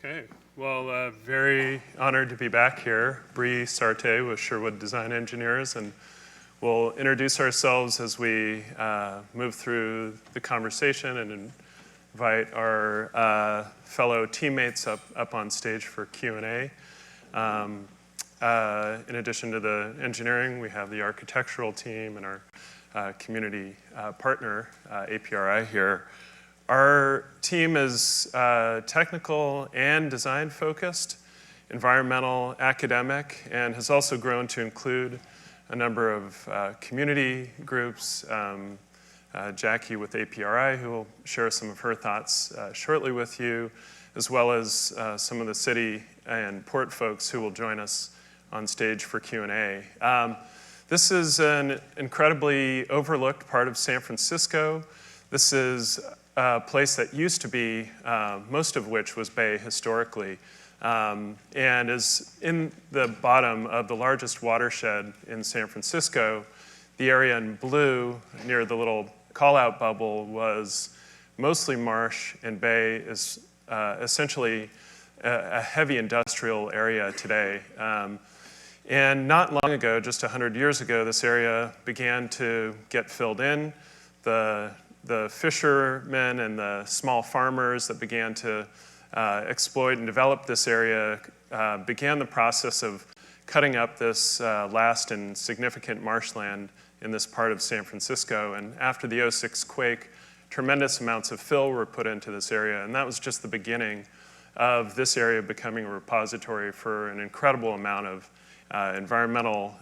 Okay, well, very honored to be back here. Bree Sarte with Sherwood Design Engineers, and we'll introduce ourselves as we move through the conversation and invite our fellow teammates up on stage for Q&A. In addition to the engineering, we have the architectural team and our community partner, APRI here. Our team is technical and design focused, environmental, academic, and has also grown to include a number of community groups. Jackie with APRI, who will share some of her thoughts shortly with you, as well as some of the city and port folks who will join us on stage for Q&A. This is an incredibly overlooked part of San Francisco. This is a place that used to be, most of which was Bay historically, and is in the bottom of the largest watershed in San Francisco. The area in blue near the little call-out bubble was mostly marsh, and Bay is essentially a heavy industrial area today. And not long ago, just 100 years ago, this area began to get filled in. The fishermen and the small farmers that began to exploit and develop this area began the process of cutting up this last and significant marshland in this part of San Francisco. And after the '06 quake, tremendous amounts of fill were put into this area, and that was just the beginning of this area becoming a repository for an incredible amount of environmental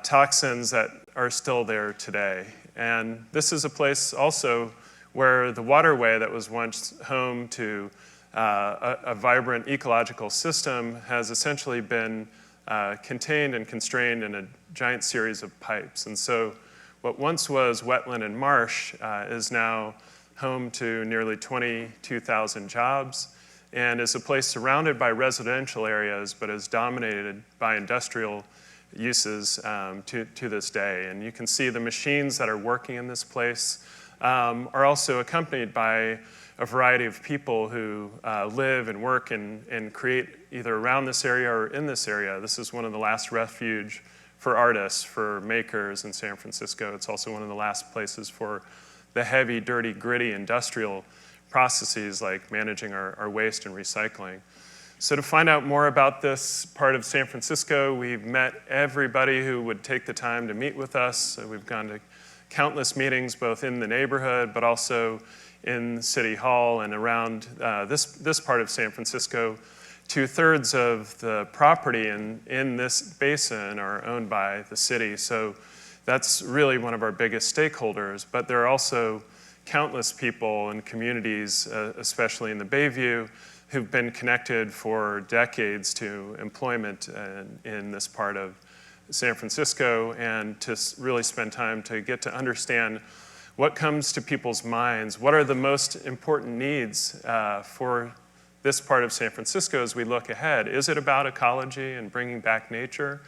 toxins that are still there today. And this is a place also where the waterway that was once home to a vibrant ecological system has essentially been contained and constrained in a giant series of pipes. And so what once was wetland and marsh is now home to nearly 22,000 jobs, and is a place surrounded by residential areas, but is dominated by industrial uses to this day. And you can see the machines that are working in this place are also accompanied by a variety of people who live and work and create either around this area or in this area. This is one of the last refuge for artists, for makers in San Francisco. It's also one of the last places for the heavy, dirty, gritty industrial processes like managing our waste and recycling. So to find out more about this part of San Francisco, we've met everybody who would take the time to meet with us. So we've gone to countless meetings, both in the neighborhood, but also in City Hall and around this part of San Francisco. 2/3 of the property in this basin are owned by the city. So that's really one of our biggest stakeholders. But there are also countless people and communities, especially in the Bayview, who've been connected for decades to employment in this part of San Francisco, and to really spend time to get to understand what comes to people's minds, what are the most important needs for this part of San Francisco as we look ahead. Is it about ecology and bringing back nature?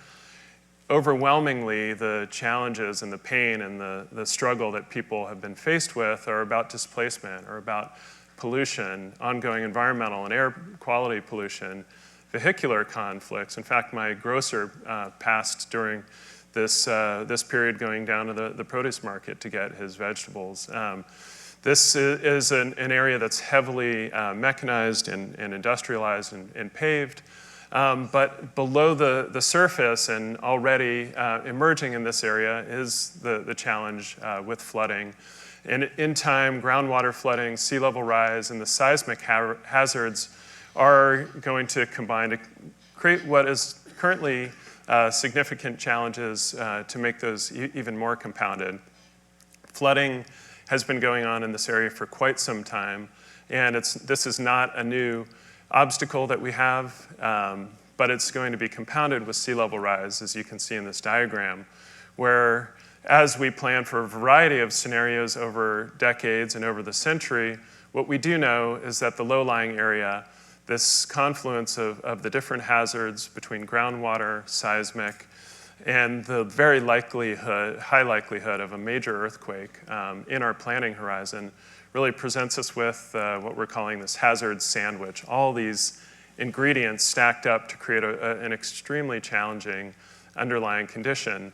Overwhelmingly, the challenges and the pain and the struggle that people have been faced with are about displacement, or about pollution, ongoing environmental and air quality pollution, vehicular conflicts. In fact, my grocer passed during this period going down to the produce market to get his vegetables. This is an area that's heavily mechanized and industrialized and paved. But below the surface and already emerging in this area is the challenge with flooding. And in time, groundwater flooding, sea level rise, and the seismic hazards are going to combine to create what is currently significant challenges to make those even more compounded. Flooding has been going on in this area for quite some time, and this is not a new obstacle that we have, but it's going to be compounded with sea level rise, as you can see in this diagram, where as we plan for a variety of scenarios over decades and over the century, what we do know is that the low-lying area, this confluence of the different hazards between groundwater, seismic, and the very high likelihood of a major earthquake in our planning horizon really presents us with what we're calling this hazard sandwich. All these ingredients stacked up to create an extremely challenging underlying condition.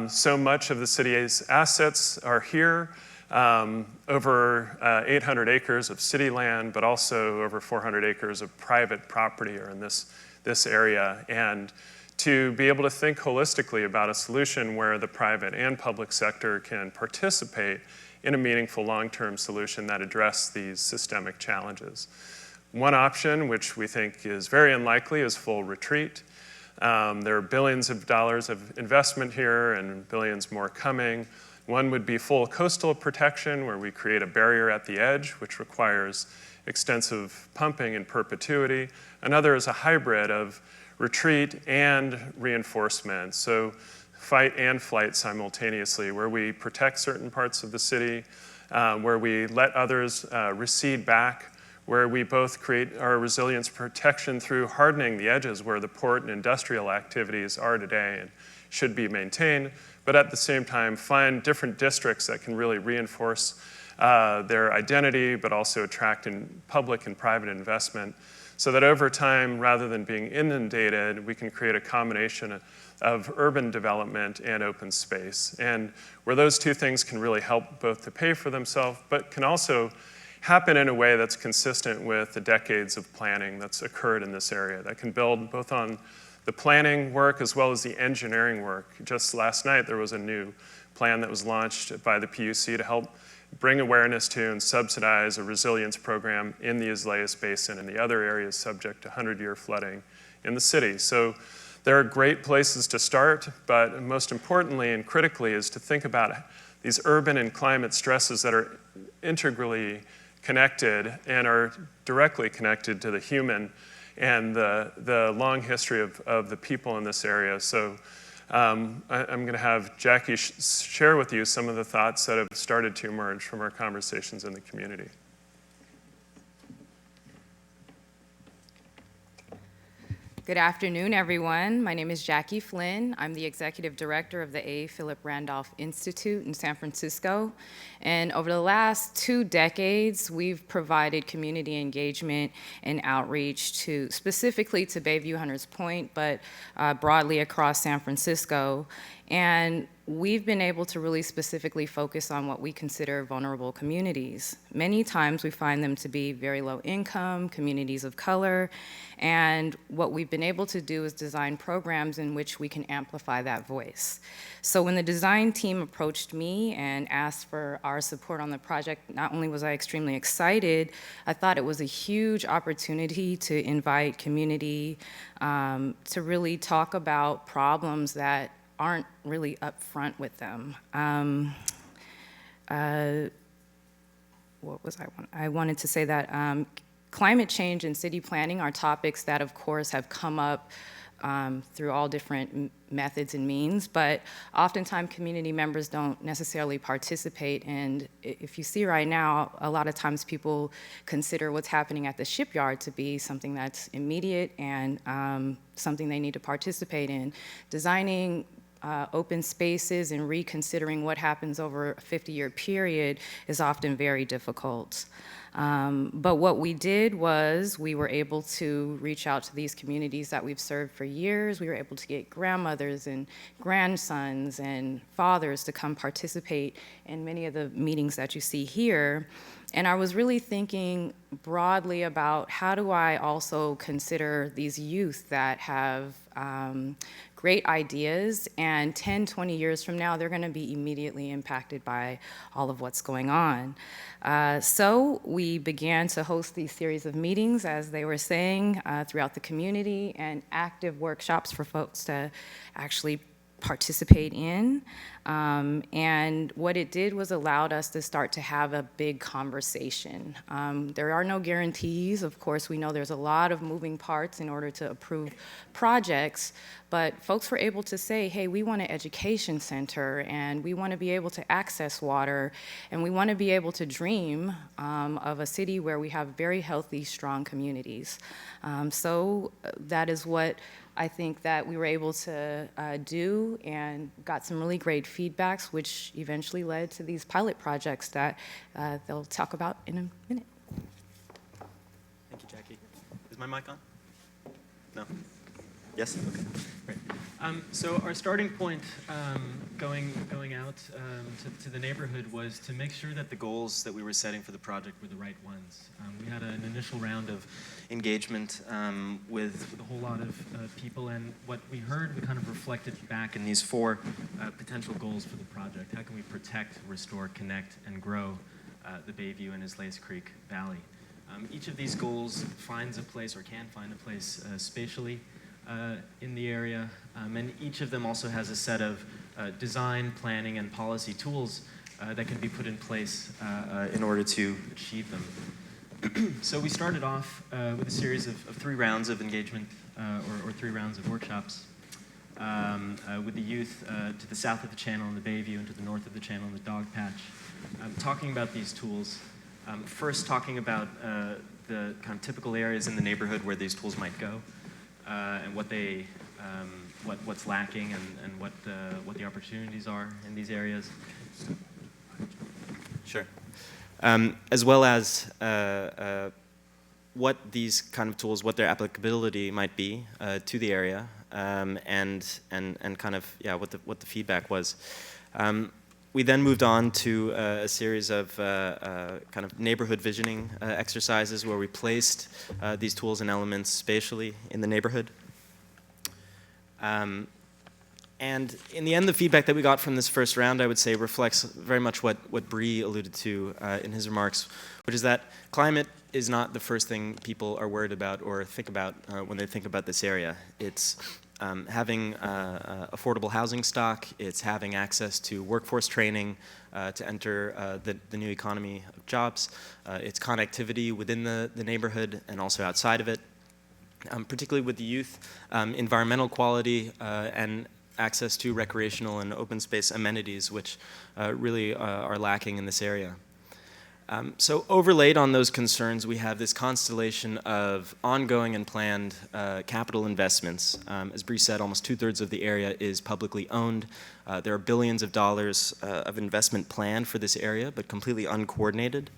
So much of the city's assets are here, over 800 acres of city land, but also over 400 acres of private property are in this area. And to be able to think holistically about a solution where the private and public sector can participate in a meaningful long-term solution that address these systemic challenges. One option, which we think is very unlikely, is full retreat. There are billions of dollars of investment here and billions more coming. One would be full coastal protection, where we create a barrier at the edge, which requires extensive pumping in perpetuity. Another is a hybrid of retreat and reinforcement, so fight and flight simultaneously, where we protect certain parts of the city, where we let others recede back, where we both create our resilience protection through hardening the edges where the port and industrial activities are today and should be maintained, but at the same time find different districts that can really reinforce their identity, but also attract in public and private investment, so that over time, rather than being inundated, we can create a combination of urban development and open space, and where those two things can really help both to pay for themselves, but can also happen in a way that's consistent with the decades of planning that's occurred in this area, that can build both on the planning work as well as the engineering work. Just last night, there was a new plan that was launched by the PUC to help bring awareness to and subsidize a resilience program in the ISLAIS Basin and the other areas subject to 100-year flooding in the city. So there are great places to start, but most importantly and critically is to think about these urban and climate stresses that are integrally connected and are directly connected to the human and the long history of the people in this area. So I'm going to have Jackie share with you some of the thoughts that have started to emerge from our conversations in the community. Good afternoon, everyone. My name is Jackie Flynn. I'm the executive director of the A. Philip Randolph Institute in San Francisco. And over the last 2 decades, we've provided community engagement and outreach specifically to Bayview Hunters Point, but broadly across San Francisco. And we've been able to really specifically focus on what we consider vulnerable communities. Many times we find them to be very low income, communities of color, and what we've been able to do is design programs in which we can amplify that voice. So when the design team approached me and asked for our support on the project, not only was I extremely excited, I thought it was a huge opportunity to invite community to really talk about problems that aren't really upfront with them. What was I wanted to say that climate change and city planning are topics that, of course, have come up through all different methods and means, but oftentimes community members don't necessarily participate. And if you see right now, a lot of times people consider what's happening at the shipyard to be something that's immediate and something they need to participate in. Designing open spaces and reconsidering what happens over a 50-year period is often very difficult. But what we did was we were able to reach out to these communities that we've served for years. We were able to get grandmothers and grandsons and fathers to come participate in many of the meetings that you see here. And I was really thinking broadly about how do I also consider these youth that have great ideas, and 10, 20 years from now, they're gonna be immediately impacted by all of what's going on. So we began to host these series of meetings, as they were saying, throughout the community, and active workshops for folks to actually participate in. And what it did was allowed us to start to have a big conversation. There are no guarantees. Of course, we know there's a lot of moving parts in order to approve projects, but folks were able to say, hey, we want an education center, and we want to be able to access water, and we want to be able to dream of a city where we have very healthy, strong communities. So that is what I think that we were able to do, and got some really great feedbacks, which eventually led to these pilot projects that they'll talk about in a minute. Thank you, Jackie. Is my mic on? No? Yes? Okay, great. So our starting point going out to the neighborhood was to make sure that the goals that we were setting for the project were the right ones. We had an initial round of engagement with a whole lot of people, and what we heard, we kind of reflected back in these four potential goals for the project. How can we protect, restore, connect, and grow the Bayview and ISLAIS Creek Valley? Each of these goals finds a place, or can find a place spatially in the area, and each of them also has a set of design, planning, and policy tools that can be put in place in order to achieve them. So we started off with a series of 3 rounds of engagement, or 3 rounds of workshops with the youth to the south of the channel in the Bayview and to the north of the channel in the Dog Patch, talking about these tools. First talking about the kind of typical areas in the neighborhood where these tools might go, and what's lacking, and what the opportunities are in these areas. Sure. As well as what these kind of tools, what their applicability might be to the area, and kind of, yeah, what the feedback was. We then moved on to a series of kind of neighborhood visioning exercises where we placed these tools and elements spatially in the neighborhood. And in the end, the feedback that we got from this first round, I would say, reflects very much what Bree alluded to in his remarks, which is that climate is not the first thing people are worried about or think about when they think about this area. It's having affordable housing stock, it's having access to workforce training to enter the new economy of jobs, it's connectivity within the neighborhood and also outside of it, particularly with the youth, environmental quality, and access to recreational and open space amenities, which really are lacking in this area. So overlaid on those concerns, we have this constellation of ongoing and planned capital investments. As Bree said, almost 2/3 of the area is publicly owned. There are billions of dollars of investment planned for this area, but completely uncoordinated.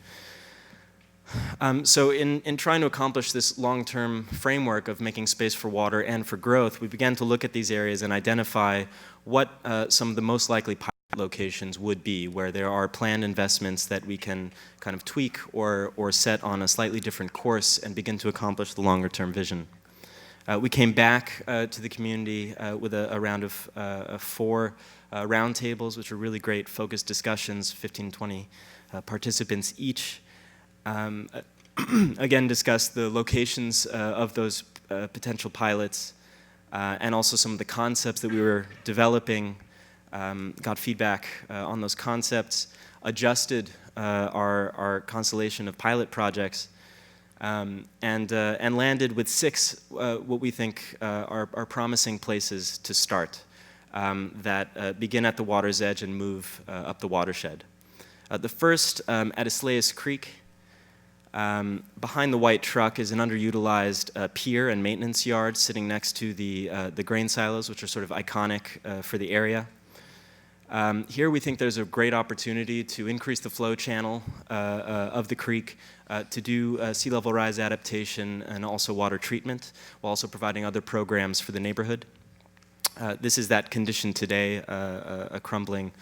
So in trying to accomplish this long-term framework of making space for water and for growth, we began to look at these areas and identify what some of the most likely pilot locations would be, where there are planned investments that we can kind of tweak or set on a slightly different course and begin to accomplish the longer-term vision. We came back to the community with a round of 4 roundtables, which were really great focused discussions, 15, 20 participants each. Again, discussed the locations of those potential pilots and also some of the concepts that we were developing, got feedback on those concepts, adjusted our constellation of pilot projects, and landed with 6 what we think are promising places to start that begin at the water's edge and move up the watershed. The first, at ISLAIS Creek, behind the white truck is an underutilized pier and maintenance yard sitting next to the grain silos, which are sort of iconic for the area. Here we think there's a great opportunity to increase the flow channel of the creek, to do sea level rise adaptation and also water treatment, while also providing other programs for the neighborhood. This is that condition today, a crumbling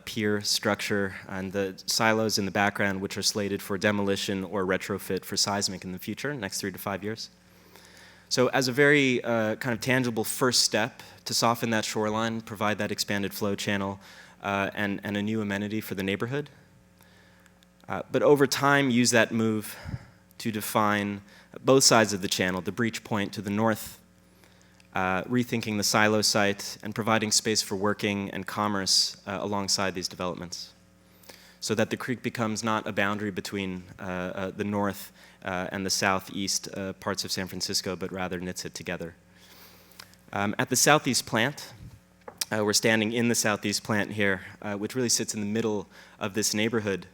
pier structure, and the silos in the background, which are slated for demolition or retrofit for seismic in the future, next 3 to 5 years. So as a very kind of tangible first step to soften that shoreline, provide that expanded flow channel, and a new amenity for the neighborhood. But over time, use that move to define both sides of the channel, the breach point to the north, rethinking the silo site, and providing space for working and commerce alongside these developments, so that the creek becomes not a boundary between the north and the southeast parts of San Francisco, but rather knits it together. At the southeast plant, we're standing in the southeast plant here, which really sits in the middle of this neighborhood.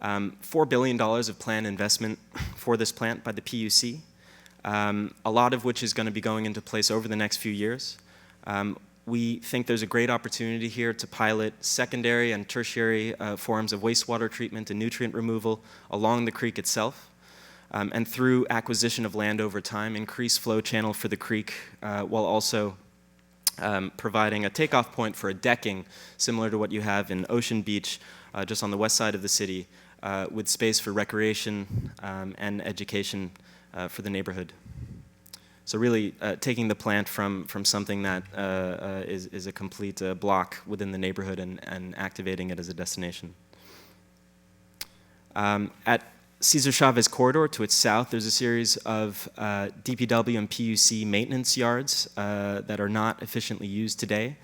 $4 billion of planned investment for this plant by the PUC, a lot of which is going to be going into place over the next few years. We think there's a great opportunity here to pilot secondary and tertiary forms of wastewater treatment and nutrient removal along the creek itself. And through acquisition of land over time, increase flow channel for the creek, while also providing a takeoff point for a decking similar to what you have in Ocean Beach, just on the west side of the city, with space for recreation and education for the neighborhood. So really taking the plant from something that is a complete block within the neighborhood and activating it as a destination. At CESAR CHAVEZ corridor to its south, there's a series of DPW and PUC maintenance yards that are not efficiently used today.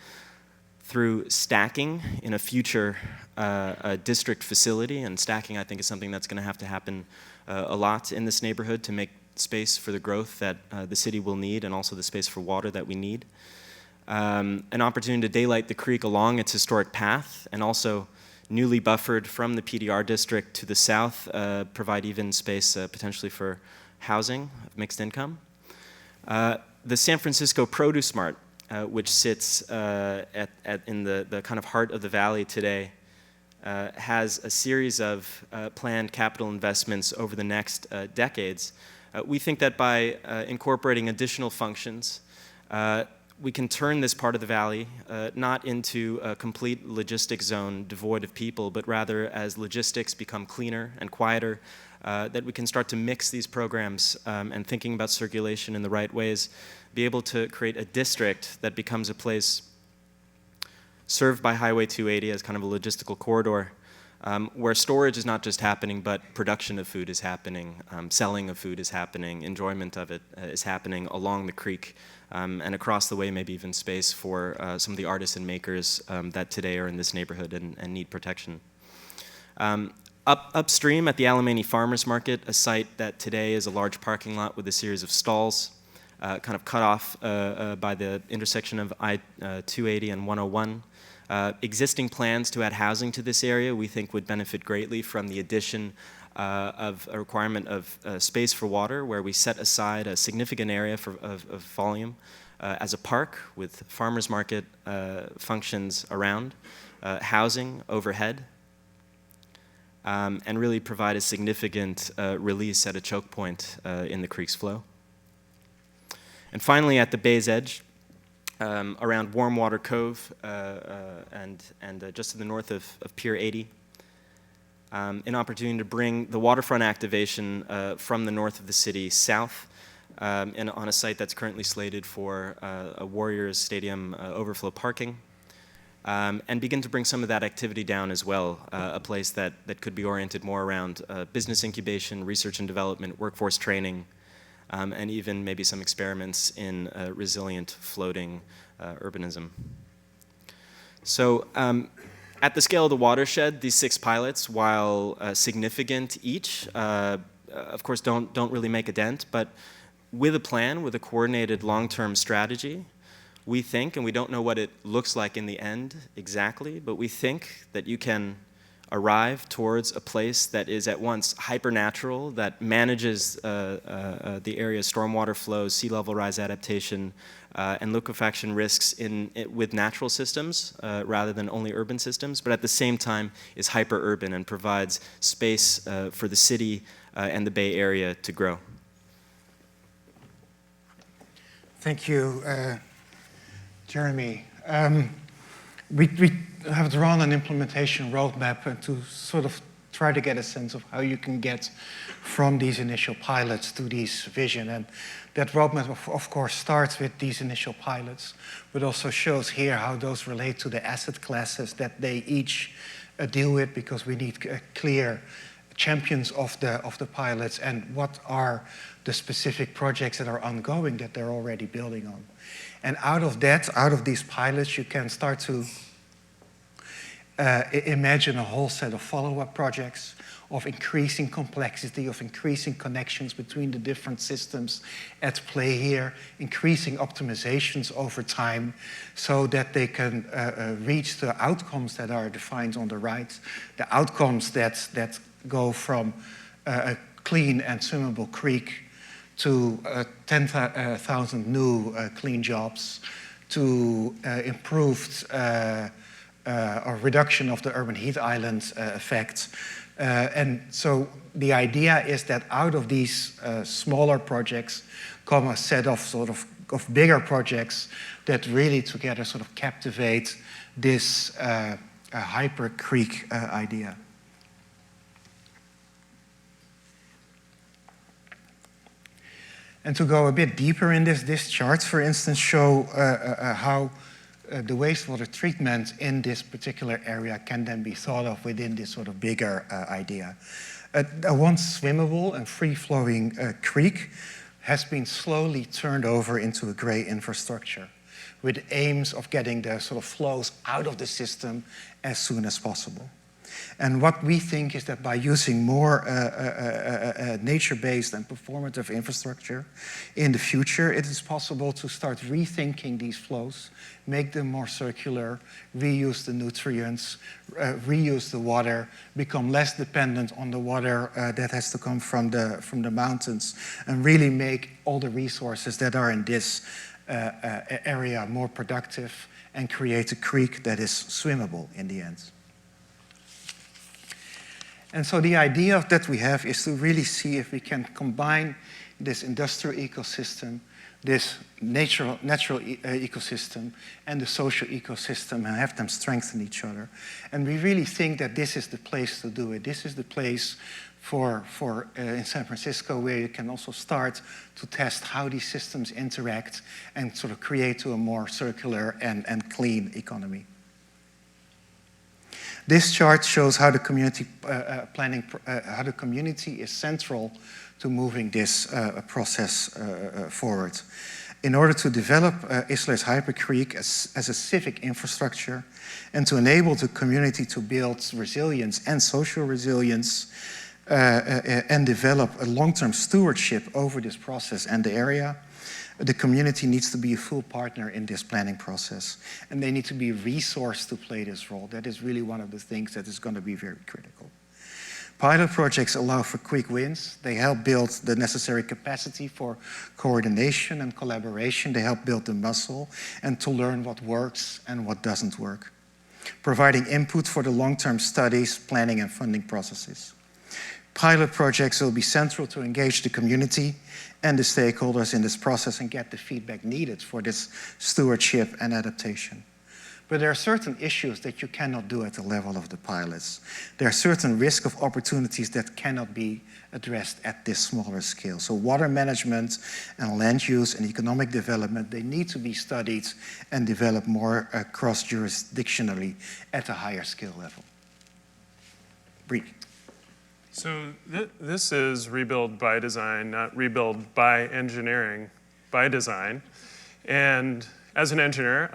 Through stacking in a future district facility, and stacking I think is something that's going to happen a lot in this neighborhood to make space for the growth that the city will need, and also the space for water that we need. An opportunity to daylight the creek along its historic path, and also newly buffered from the PDR district to the south, provide even space potentially for housing of mixed income. The San Francisco Produce Mart, which sits in the kind of heart of the valley today, has a series of planned capital investments over the next decades. We think that by incorporating additional functions, we can turn this part of the valley not into a complete logistics zone devoid of people, but rather as logistics become cleaner and quieter, that we can start to mix these programs and thinking about circulation in the right ways, be able to create a district that becomes a place served by Highway 280 as kind of a logistical corridor, where storage is not just happening, but production of food is happening, selling of food is happening, enjoyment of it is happening along the creek, and across the way maybe even space for some of the artists and makers that today are in this neighborhood and need protection. Upstream at the Alemany Farmers Market, a site that today is a large parking lot with a series of stalls, kind of cut off by the intersection of I-280 and 101. Existing plans to add housing to this area we think would benefit greatly from the addition of a requirement of space for water, where we set aside a significant area of volume as a park with farmers market functions around, housing overhead, and really provide a significant release at a choke point in the creek's flow. And finally, at the bay's edge, around Warmwater Cove and just to the north of Pier 80, an opportunity to bring the waterfront activation from the north of the city south, and on a site that's currently slated for a Warriors Stadium overflow parking, and begin to bring some of that activity down as well, a place that could be oriented more around business incubation, research and development, workforce training, and even maybe some experiments in resilient floating urbanism. So at the scale of the watershed, these 6 pilots, while significant each, of course don't really make a dent, but with a plan, with a coordinated long-term strategy, we think, and we don't know what it looks like in the end exactly, but we think that you can arrive towards a place that is at once hyper-natural, that manages the area's stormwater flows, sea level rise adaptation, and liquefaction risks with natural systems rather than only urban systems, but at the same time is hyper-urban and provides space for the city and the Bay Area to grow. Thank you, Jeremy. We have drawn an implementation roadmap to sort of try to get a sense of how you can get from these initial pilots to these vision. And that roadmap, of course, starts with these initial pilots, but also shows here how those relate to the asset classes that they each deal with, because we need clear champions of the pilots and what are the specific projects that are ongoing that they're already building on. And out of that, out of these pilots, you can start to imagine a whole set of follow-up projects of increasing complexity, of increasing connections between the different systems at play here, increasing optimizations over time so that they can reach the outcomes that are defined on the right, the outcomes that go from a clean and swimmable creek to 10,000 new clean jobs, to improved or reduction of the urban heat island effect. And so the idea is that out of these smaller projects come a set of of bigger projects that really together sort of captivate this hyper creek idea. And to go a bit deeper in this charts, for instance, show how the wastewater treatment in this particular area can then be thought of within this sort of bigger idea. A once swimmable and free-flowing creek has been slowly turned over into a gray infrastructure with aims of getting the sort of flows out of the system as soon as possible. And what we think is that by using more nature-based and performative infrastructure in the future, it is possible to start rethinking these flows, make them more circular, reuse the nutrients, reuse the water, become less dependent on the water that has to come from the mountains, and really make all the resources that are in this area more productive and create a creek that is swimmable in the end. And so the idea that we have is to really see if we can combine this industrial ecosystem, this natural ecosystem, and the social ecosystem, and have them strengthen each other. And we really think that this is the place to do it. This is the place for in San Francisco where you can also start to test how these systems interact and sort of create to a more circular and clean economy. This chart shows how the community how the community is central to moving this process forward. In order to develop ISLAIS Hyper Creek as a civic infrastructure and to enable the community to build resilience and social resilience and develop a long-term stewardship over this process and the area, the community needs to be a full partner in this planning process, and they need to be resourced to play this role. That is really one of the things that is going to be very critical. Pilot projects allow for quick wins. They help build the necessary capacity for coordination and collaboration. They help build the muscle and to learn what works and what doesn't work, providing input for the long-term studies, planning, and funding processes. Pilot projects will be central to engage the community and the stakeholders in this process and get the feedback needed for this stewardship and adaptation. But there are certain issues that you cannot do at the level of the pilots. There are certain risk of opportunities that cannot be addressed at this smaller scale. So water management and land use and economic development, they need to be studied and developed more cross-jurisdictionally at a higher scale level. Bree. So this is rebuild by design, not rebuild by engineering, by design. And as an engineer,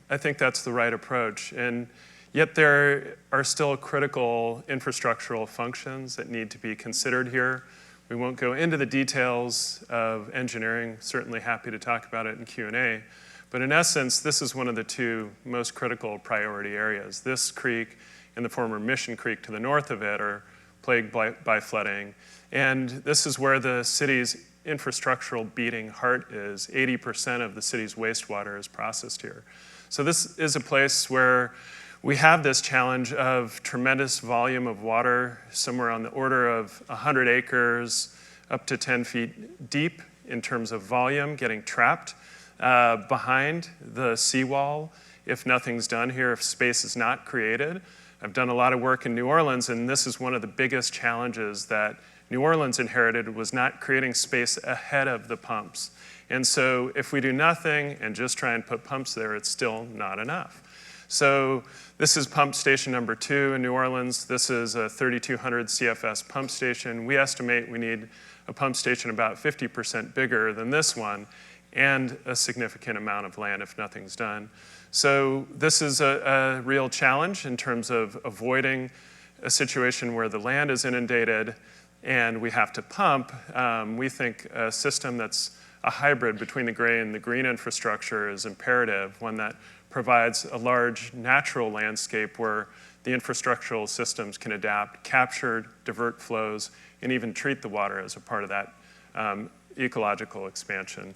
I think that's the right approach. And yet there are still critical infrastructural functions that need to be considered here. We won't go into the details of engineering, certainly happy to talk about it in Q&A. But in essence, this is one of the two most critical priority areas. This creek and the former Mission Creek to the north of it are plagued by flooding. And this is where the city's infrastructural beating heart is. 80% of the city's wastewater is processed here. So this is a place where we have this challenge of tremendous volume of water, somewhere on the order of 100 acres, up to 10 feet deep in terms of volume, getting trapped behind the seawall if nothing's done here, if space is not created. I've done a lot of work in New Orleans, and this is one of the biggest challenges that New Orleans inherited, was not creating space ahead of the pumps. And so if we do nothing and just try and put pumps there, it's still not enough. So this is pump station number 2 in New Orleans. This is a 3,200 CFS pump station. We estimate we need a pump station about 50% bigger than this one, and a significant amount of land if nothing's done. So this is a real challenge in terms of avoiding a situation where the land is inundated and we have to pump. We think a system that's a hybrid between the gray and the green infrastructure is imperative, one that provides a large natural landscape where the infrastructural systems can adapt, capture, divert flows, and even treat the water as a part of that ecological expansion.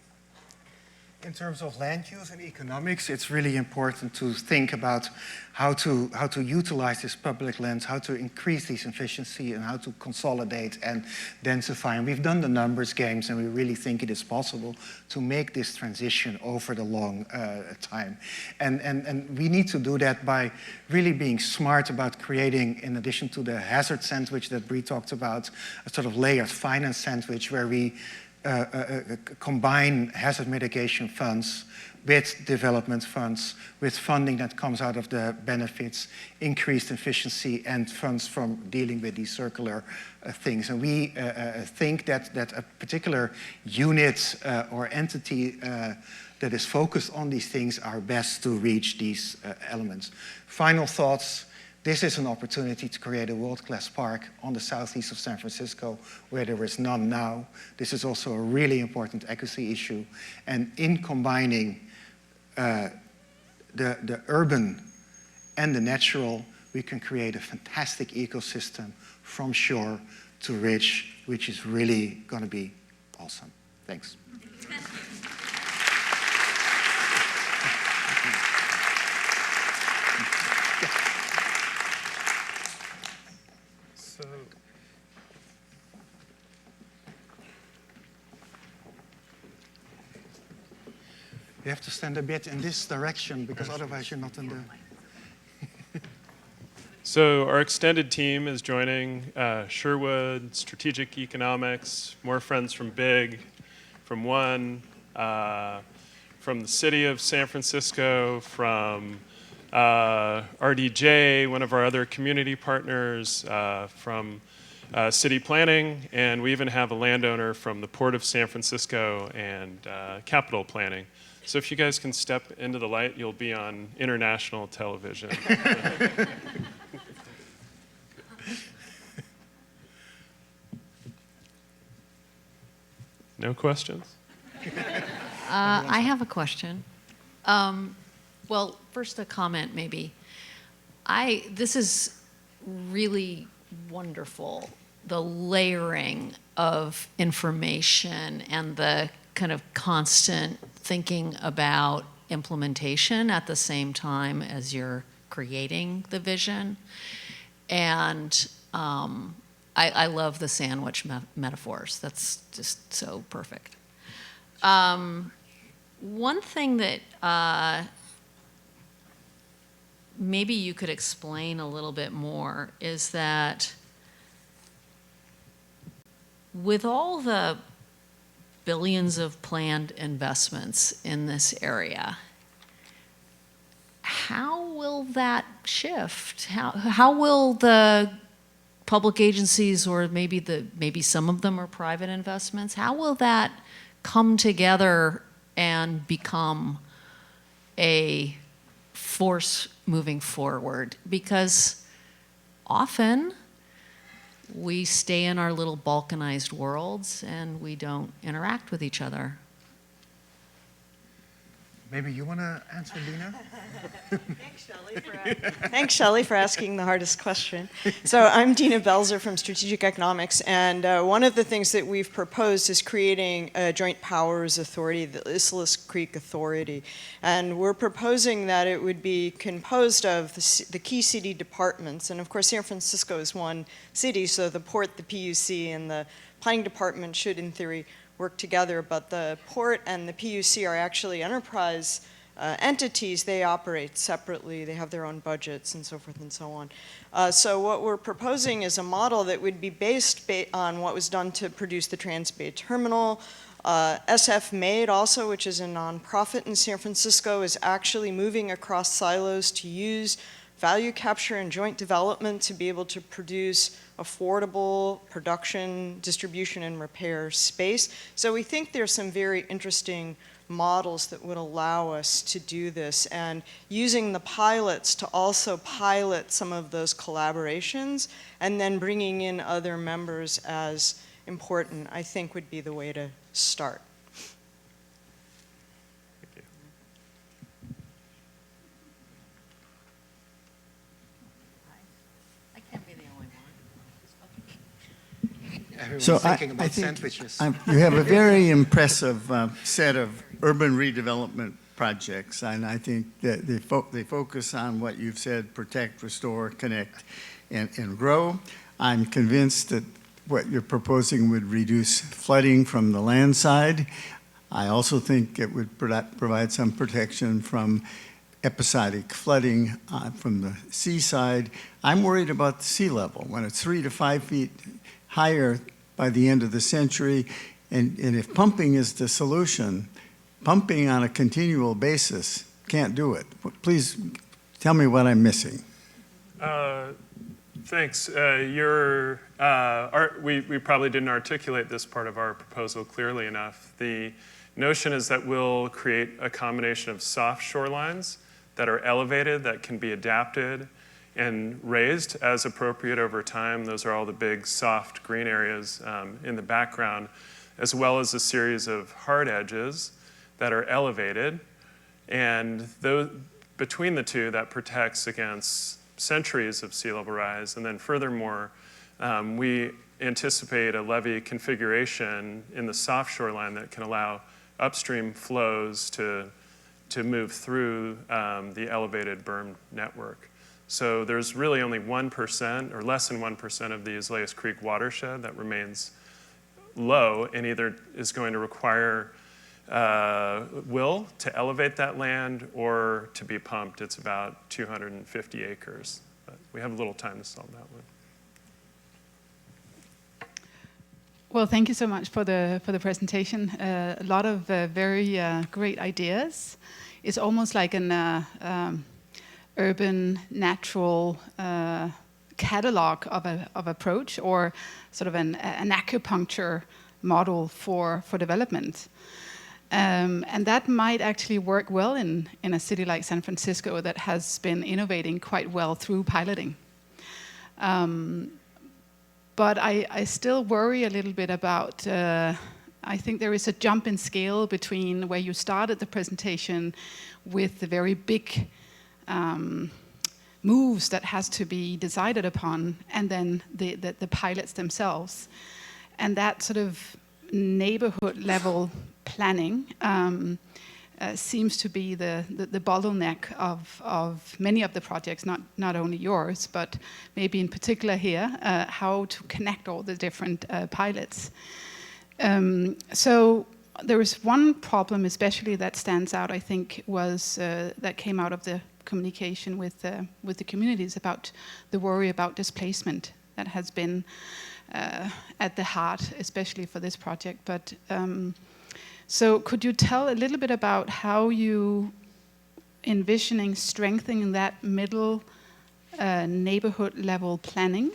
In terms of land use and economics, it's really important to think about how to utilize this public lands, how to increase this efficiency, and how to consolidate and densify. And we've done the numbers games, and we really think it is possible to make this transition over the long time. And we need to do that by really being smart about creating, in addition to the hazard sandwich that Bree talked about, a sort of layered finance sandwich where we combine hazard mitigation funds with development funds, with funding that comes out of the benefits, increased efficiency, and funds from dealing with these circular things. And we think that a particular unit or entity that is focused on these things are best to reach these elements. Final thoughts. This is an opportunity to create a world-class park on the southeast of San Francisco where there is none now. This is also a really important equity issue. And in combining the urban and the natural, we can create a fantastic ecosystem from shore to ridge, which is really going to be awesome. Thanks. You have to stand a bit in this direction because otherwise you're not in the... So our extended team is joining Sherwood, Strategic Economics, more friends from BIG, from ONE, from the city of San Francisco, from RDJ, one of our other community partners, from city planning, and we even have a landowner from the Port of San Francisco and capital planning. So if you guys can step into the light, you'll be on international television. No questions? I have a question. Well, first a comment maybe. This is really wonderful, the layering of information and the kind of constant thinking about implementation at the same time as you're creating the vision. And I love the sandwich metaphors. That's just so perfect. One thing that maybe you could explain a little bit more is that with all the billions of planned investments in this area, how will that shift? How will the public agencies, or maybe some of them are private investments, how will that come together and become a force moving forward? Because often we stay in our little balkanized worlds and we don't interact with each other. Maybe you want to answer, Dina? Thanks, Shelley, for asking the hardest question. So I'm Dina Belzer from Strategic Economics, and one of the things that we've proposed is creating a joint powers authority, the ISLAIS Creek Authority. And we're proposing that it would be composed of the key city departments. And of course, San Francisco is one city, so the port, the PUC, and the planning department should, in theory, work together, but the port and the PUC are actually enterprise entities. They operate separately, they have their own budgets and so forth and so on. So what we're proposing is a model that would be based on what was done to produce the Trans-Bay Terminal, SF Made also, which is a nonprofit in San Francisco, is actually moving across silos to use value capture and joint development to be able to produce affordable production, distribution, and repair space. So we think there's some very interesting models that would allow us to do this, and using the pilots to also pilot some of those collaborations and then bringing in other members as important, I think would be the way to start. Thank you. I can't be the only one. Everyone's So thinking I about think sandwiches. you have a very impressive set of urban redevelopment projects, and I think that they focus on what you've said: protect, restore, connect, and grow. I'm convinced that what you're proposing would reduce flooding from the land side. I also think it would provide some protection from episodic flooding from the seaside. I'm worried about the sea level. When it's 3 to 5 feet higher by the end of the century, and if pumping is the solution, pumping on a continual basis can't do it. Please tell me what I'm missing. Thanks. We probably didn't articulate this part of our proposal clearly enough. The notion is that we'll create a combination of soft shorelines that are elevated, that can be adapted and raised as appropriate over time. Those are all the big soft green areas in the background, as well as a series of hard edges that are elevated. And between the two, that protects against centuries of sea level rise. And then furthermore, we anticipate a levee configuration in the soft shoreline that can allow upstream flows to move through the elevated berm network. So there's really only 1% or less than 1% of the ISLAIS Creek watershed that remains low and either is going to require will to elevate that land or to be pumped. It's about 250 acres. But we have a little time to solve that one. Well, thank you so much for the presentation. A lot of very great ideas. It's almost like an urban natural catalog of approach, or sort of an acupuncture model for development. And that might actually work well in a city like San Francisco that has been innovating quite well through piloting. But I still worry a little bit about, I think there is a jump in scale between where you started the presentation with the very big moves that has to be decided upon, and then the pilots themselves. And that sort of neighborhood level planning seems to be the bottleneck of many of the projects, not only yours, but maybe in particular here, how to connect all the different pilots. So there is one problem especially that stands out, I think, was that came out of the communication with the communities about the worry about displacement that has been at the heart, especially for this project. But so could you tell a little bit about how you envisioning strengthening that middle neighborhood level planning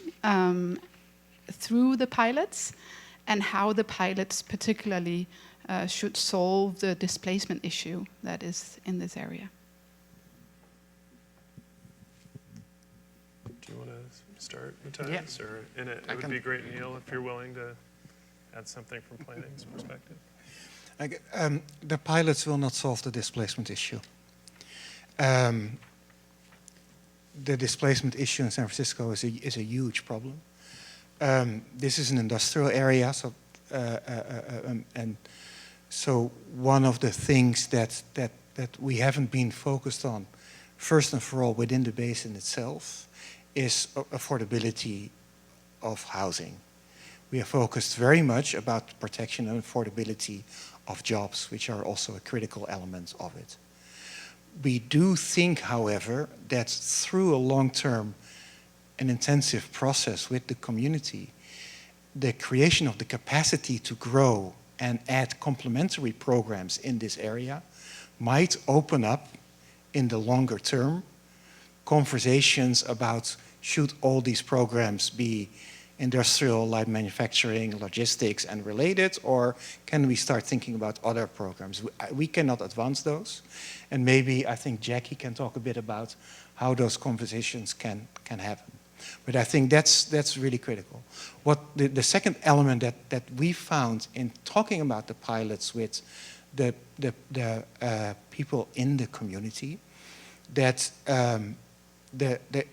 through the pilots, and how the pilots particularly should solve the displacement issue that is in this area? Do you want to start, Matthias? Yeah. Or it would be great, Neil, if you're willing to add something from planning's perspective. The pilots will not solve the displacement issue. The displacement issue in San Francisco is a huge problem. This is an industrial area, so and so one of the things that we haven't been focused on, first and for all, within the basin itself, is affordability of housing. We are focused very much about protection and affordability of jobs, which are also a critical element of it. We do think, however, that through a long-term and intensive process with the community, the creation of the capacity to grow and add complementary programs in this area might open up in the longer term conversations about should all these programs be industrial, light manufacturing, logistics, and related, or can we start thinking about other programs? We cannot advance those, and maybe I think Jackie can talk a bit about how those conversations can happen. But I think that's really critical. What the second element that we found in talking about the pilots with the people in the community, that the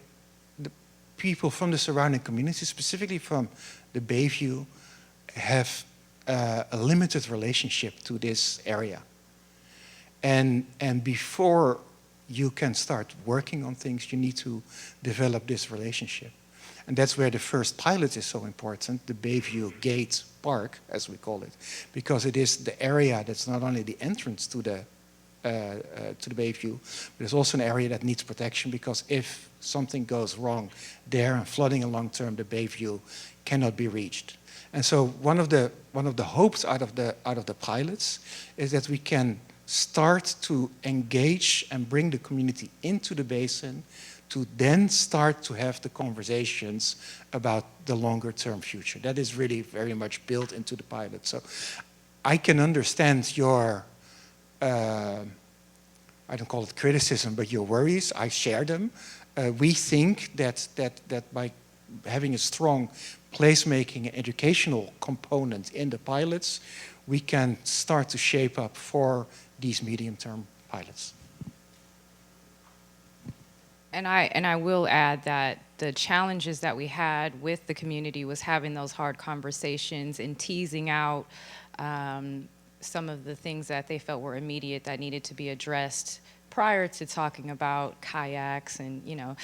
people from the surrounding community, specifically from the Bayview, have a limited relationship to this area. And before you can start working on things, you need to develop this relationship. And that's where the first pilot is so important, the Bayview Gate Park, as we call it, because it is the area that's not only the entrance to the Bayview, but it's also an area that needs protection, because if something goes wrong there and flooding in long term, the Bayview cannot be reached. And so one of the hopes out of the pilots is that we can start to engage and bring the community into the basin to then start to have the conversations about the longer term future. That is really very much built into the pilot. So I can understand your I don't call it criticism, but your worries. I share them. We think that by having a strong placemaking and educational component in the pilots, we can start to shape up for these medium-term pilots. And I will add that the challenges that we had with the community was having those hard conversations and teasing out some of the things that they felt were immediate that needed to be addressed prior to talking about kayaks and, you know.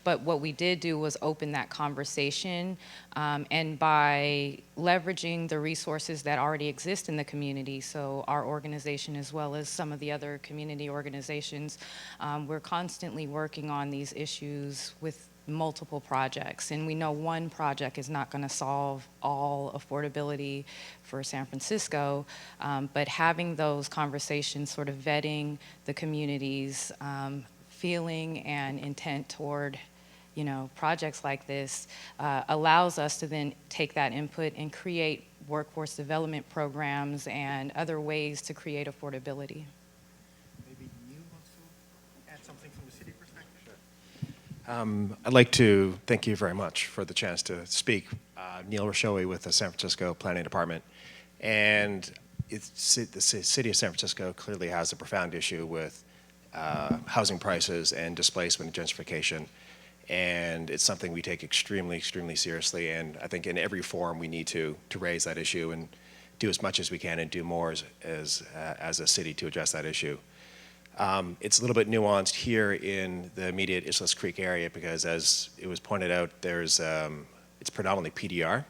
But what we did do was open that conversation, and by leveraging the resources that already exist in the community, so our organization as well as some of the other community organizations, we're constantly working on these issues with multiple projects, and we know one project is not going to solve all affordability for San Francisco, but having those conversations, sort of vetting the community's feeling and intent toward, you know, projects like this, allows us to then take that input and create workforce development programs and other ways to create affordability. Maybe Neil wants to add something from the city perspective? I'd like to thank you very much for the chance to speak. Neil Rashowi with the San Francisco Planning Department. And the city of San Francisco clearly has a profound issue with housing prices and displacement and gentrification. And it's something we take extremely, extremely seriously. And I think in every forum we need to raise that issue and do as much as we can and do more as a city to address that issue. It's a little bit nuanced here in the immediate ISLAIS Creek area because, as it was pointed out, there's it's predominantly PDR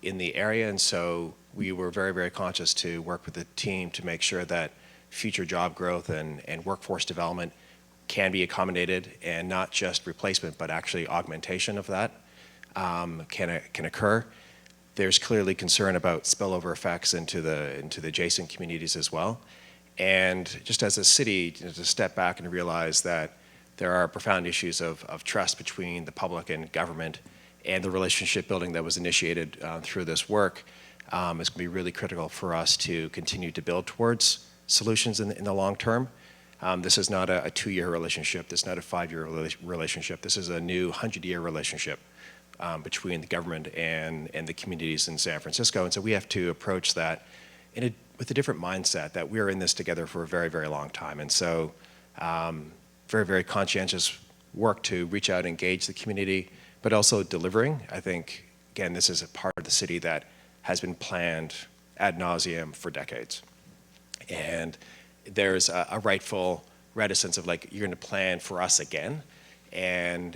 in the area, and so we were very, very conscious to work with the team to make sure that future job growth and workforce development can be accommodated, and not just replacement, but actually augmentation of that can occur. There's clearly concern about spillover effects into the adjacent communities as well. And just as a city, to step back and realize that there are profound issues of trust between the public and government, and the relationship building that was initiated through this work is going to be really critical for us to continue to build towards solutions in the long term. This is not a 2-year relationship. This is not a 5-year relationship. This is a new 100-year relationship between the government and the communities in San Francisco. And so we have to approach that with a different mindset, that we're in this together for a very, very long time. And so very, very conscientious work to reach out and engage the community, but also delivering. I think, again, this is a part of the city that has been planned ad nauseum for decades. And there's a rightful reticence of, like, you're going to plan for us again. And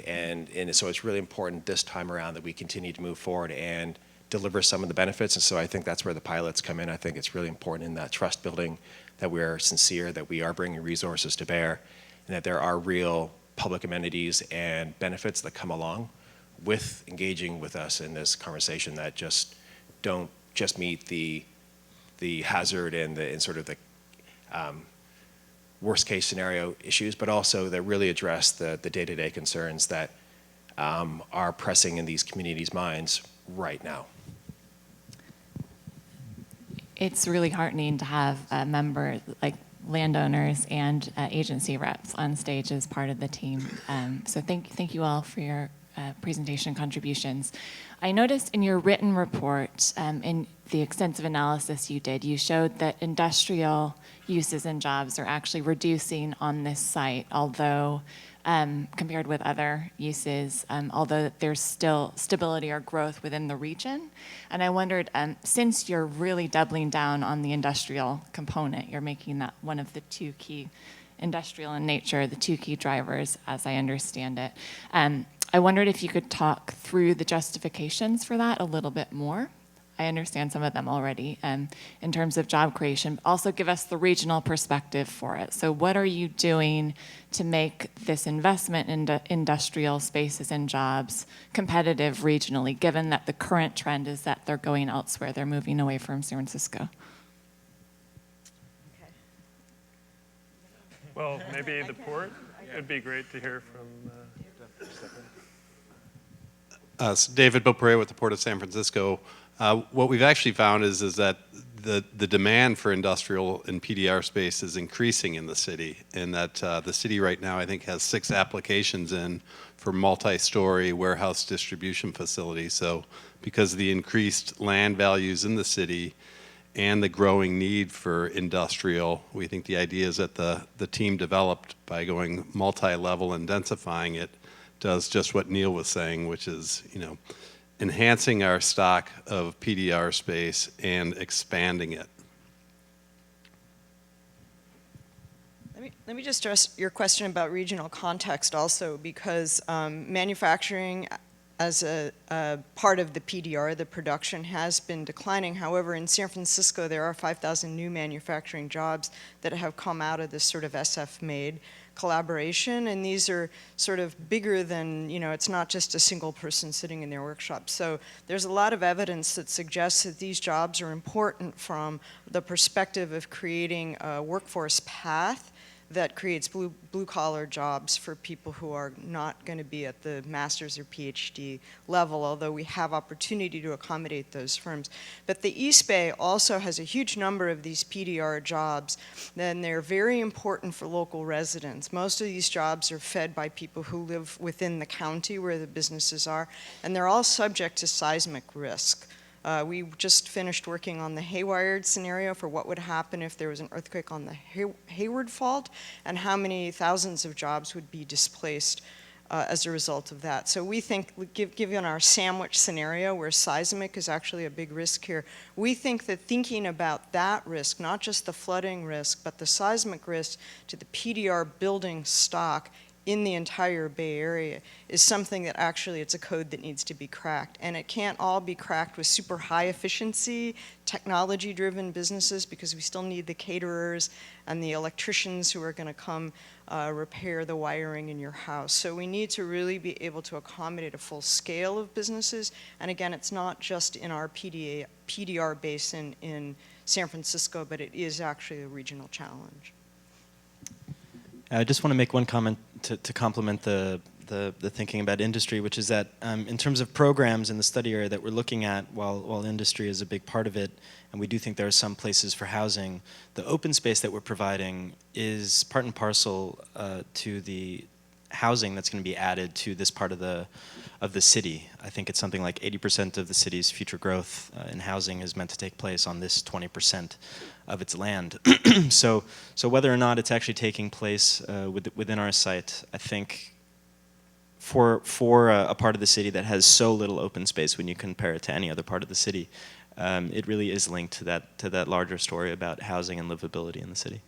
so it's really important this time around that we continue to move forward and deliver some of the benefits. And so I think that's where the pilots come in. I think it's really important in that trust building that we're sincere, that we are bringing resources to bear, and that there are real public amenities and benefits that come along with engaging with us in this conversation that just don't just meet the hazard and sort of the worst case scenario issues, but also that really address the day-to-day concerns that are pressing in these communities' minds right now. It's really heartening to have members like landowners and agency reps on stage as part of the team. So thank you all for your presentation contributions. I noticed in your written report, in the extensive analysis you did, you showed that industrial uses and jobs are actually reducing on this site, although compared with other uses, although there's still stability or growth within the region. And I wondered, since you're really doubling down on the industrial component, you're making that one of the two key, industrial in nature, the two key drivers, as I understand it. I wondered if you could talk through the justifications for that a little bit more. I understand some of them already in terms of job creation, but also give us the regional perspective for it. So what are you doing to make this investment in industrial spaces and jobs competitive regionally, given that the current trend is that they're going elsewhere, they're moving away from San Francisco? Well, maybe the port? It'd be great to hear from... So David Beaupre with the Port of San Francisco. What we've actually found is that the demand for industrial and PDR space is increasing in the city, and that the city right now I think has 6 applications in for multi-story warehouse distribution facilities. So because of the increased land values in the city and the growing need for industrial, we think the idea is that the team developed by going multi-level and densifying it does just what Neil was saying, which is, enhancing our stock of PDR space and expanding it. Let me just address your question about regional context also, because manufacturing as a part of the PDR, the production, has been declining. However, in San Francisco, there are 5,000 new manufacturing jobs that have come out of this sort of SF-made collaboration, and these are sort of bigger than, it's not just a single person sitting in their workshop. So there's a lot of evidence that suggests that these jobs are important from the perspective of creating a workforce path that creates blue-collar jobs for people who are not going to be at the master's or PhD level, although we have opportunity to accommodate those firms. But the East Bay also has a huge number of these PDR jobs, and they're very important for local residents. Most of these jobs are fed by people who live within the county where the businesses are, and they're all subject to seismic risk. We just finished working on the Hayward scenario for what would happen if there was an earthquake on the Hayward Fault, and how many thousands of jobs would be displaced as a result of that. So we think, given our sandwich scenario where seismic is actually a big risk here, we think that thinking about that risk, not just the flooding risk, but the seismic risk to the PDR building stock in the entire Bay Area is something that actually it's a code that needs to be cracked. And it can't all be cracked with super high efficiency, technology-driven businesses, because we still need the caterers and the electricians who are going to come repair the wiring in your house. So we need to really be able to accommodate a full scale of businesses. And again, it's not just in our PDR basin in San Francisco, but it is actually a regional challenge. I just want to make one comment to complement the thinking about industry, which is that in terms of programs in the study area that we're looking at, while industry is a big part of it, and we do think there are some places for housing, the open space that we're providing is part and parcel to the housing that's going to be added to this part of the city. I think it's something like 80% of the city's future growth in housing is meant to take place on this 20% of its land. So whether or not it's actually taking place within our site, I think for a part of the city that has so little open space when you compare it to any other part of the city, it really is linked to that larger story about housing and livability in the city.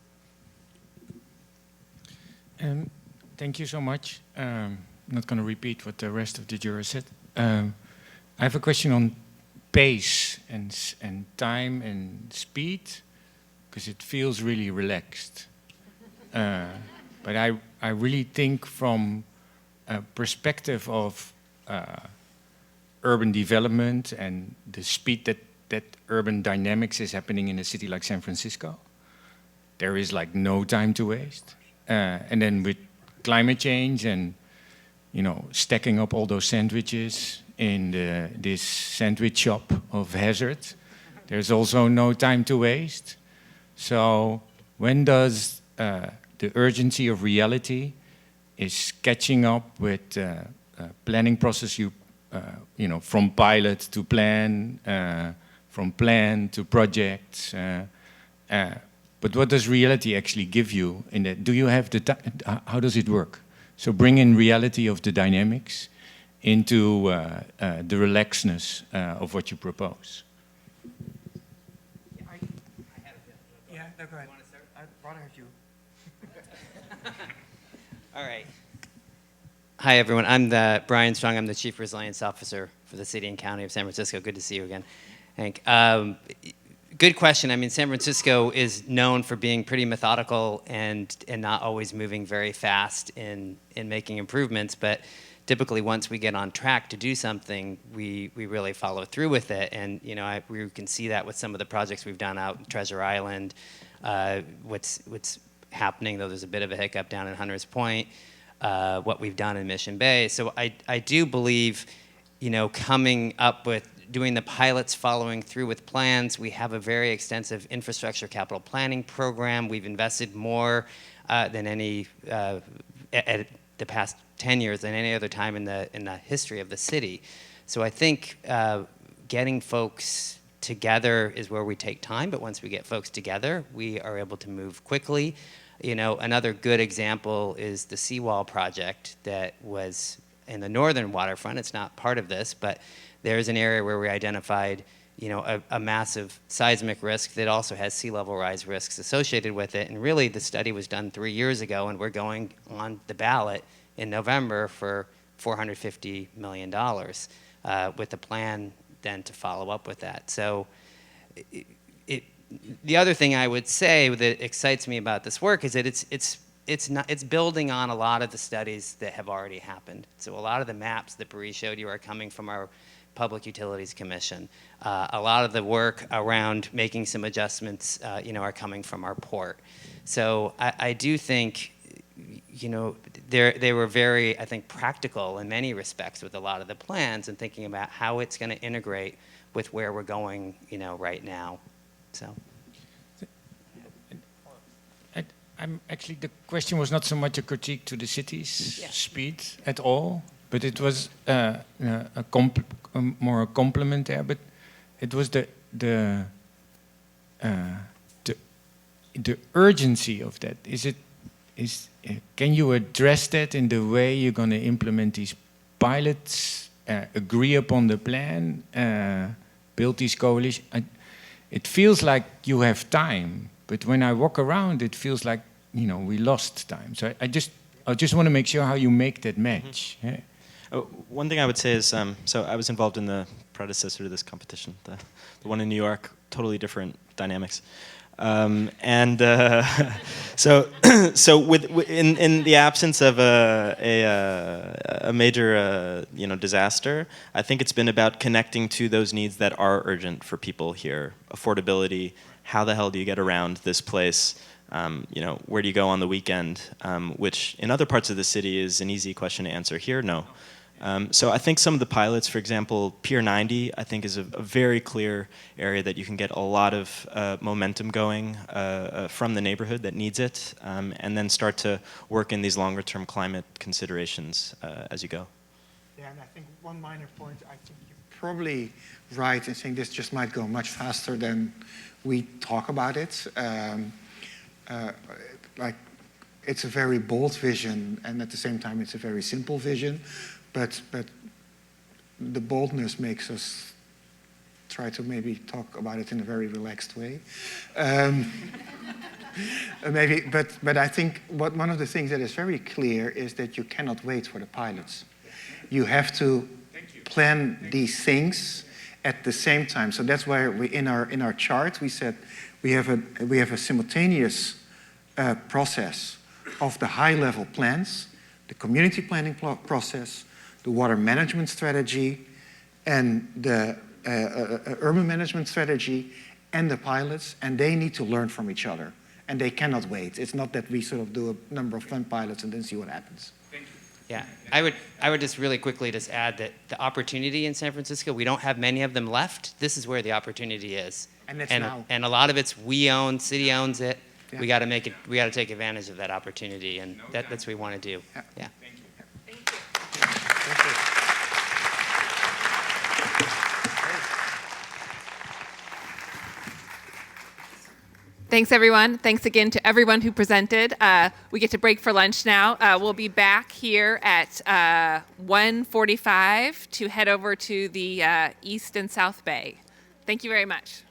Thank you so much. I'm not going to repeat what the rest of the jurors said. I have a question on pace and time and speed, because it feels really relaxed. But I really think from a perspective of urban development and the speed that that urban dynamics is happening in a city like San Francisco. There is like no time to waste. And then with climate change and, you know, stacking up all those sandwiches in this sandwich shop of hazard, there's also no time to waste. So when does the urgency of reality is catching up with planning process, you know, from pilot to plan, from plan to projects. But what does reality actually give you in that? Do you have the how does it work? So bring in reality of the dynamics into the relaxedness of what you propose. Yeah, no, go ahead. I'd rather have you. All right. Hi, everyone. I'm Brian Strong. I'm the Chief Resilience Officer for the City and County of San Francisco. Good to see you again, Hank. Good question. I mean, San Francisco is known for being pretty methodical and not always moving very fast in making improvements, but typically once we get on track to do something, we really follow through with it. And, you know, we can see that with some of the projects we've done out in Treasure Island, what's happening, though there's a bit of a hiccup down in Hunters Point, what we've done in Mission Bay. So I do believe, you know, coming up with doing the pilots, following through with plans. We have a very extensive infrastructure capital planning program. We've invested more than any, at the past 10 years than any other time in the history of the city. So I think getting folks together is where we take time, but once we get folks together, we are able to move quickly. You know, another good example is the seawall project that was in the northern waterfront. It's not part of this, but there's an area where we identified, you know, a massive seismic risk that also has sea level rise risks associated with it. And really, the study was done 3 years ago, and we're going on the ballot in November for $450 million with a plan then to follow up with that. So the other thing I would say that excites me about this work is that it's building on a lot of the studies that have already happened. So a lot of the maps that Bree showed you are coming from our Public Utilities Commission. A lot of the work around making some adjustments, you know, are coming from our port. So I do think, you know, they were very, I think, practical in many respects with a lot of the plans and thinking about how it's going to integrate with where we're going, you know, right now. So. I'm actually, the question was not so much a critique to the city's speed at all, but it was more a compliment there. But it was the urgency of that. Can you address that in the way you're going to implement these pilots, agree upon the plan, build these coalitions? It feels like you have time. But when I walk around, it feels like, you know, we lost time. So I just want to make sure how you make that match. Mm-hmm. Yeah. One thing I would say is, so I was involved in the predecessor to this competition, the one in New York, totally different dynamics. So in the absence of a major you know, disaster, I think it's been about connecting to those needs that are urgent for people here. Affordability, how the hell do you get around this place? You know, where do you go on the weekend? Which in other parts of the city is an easy question to answer. Here, no. So I think some of the pilots, for example, Pier 90, I think is a very clear area that you can get a lot of momentum going from the neighborhood that needs it, and then start to work in these longer term climate considerations as you go. Yeah, and I think one minor point, I think you're probably right in saying this just might go much faster than we talk about it. Like, it's a very bold vision, and at the same time it's a very simple vision. But the boldness makes us try to maybe talk about it in a very relaxed way. But I think one of the things that is very clear is that you cannot wait for the pilots. You have to plan these things at the same time. So that's why we in our chart we said we have a simultaneous process of the high-level plans, the community planning process, the water management strategy, and the urban management strategy and the pilots, and they need to learn from each other. And they cannot wait. It's not that we sort of do a number of fun pilots and then see what happens. Yeah, I would just really quickly just add that the opportunity in San Francisco, we don't have many of them left. This is where the opportunity is. And it's now. And a lot of it's we own, city owns it. Yeah. We got to make it, we got to take advantage of that opportunity, and that's what we want to do. Yeah. Yeah. Thank you. Thanks, everyone. Thanks again to everyone who presented. We get to break for lunch now. We'll be back here at 1:45 to head over to the East and South Bay. Thank you very much.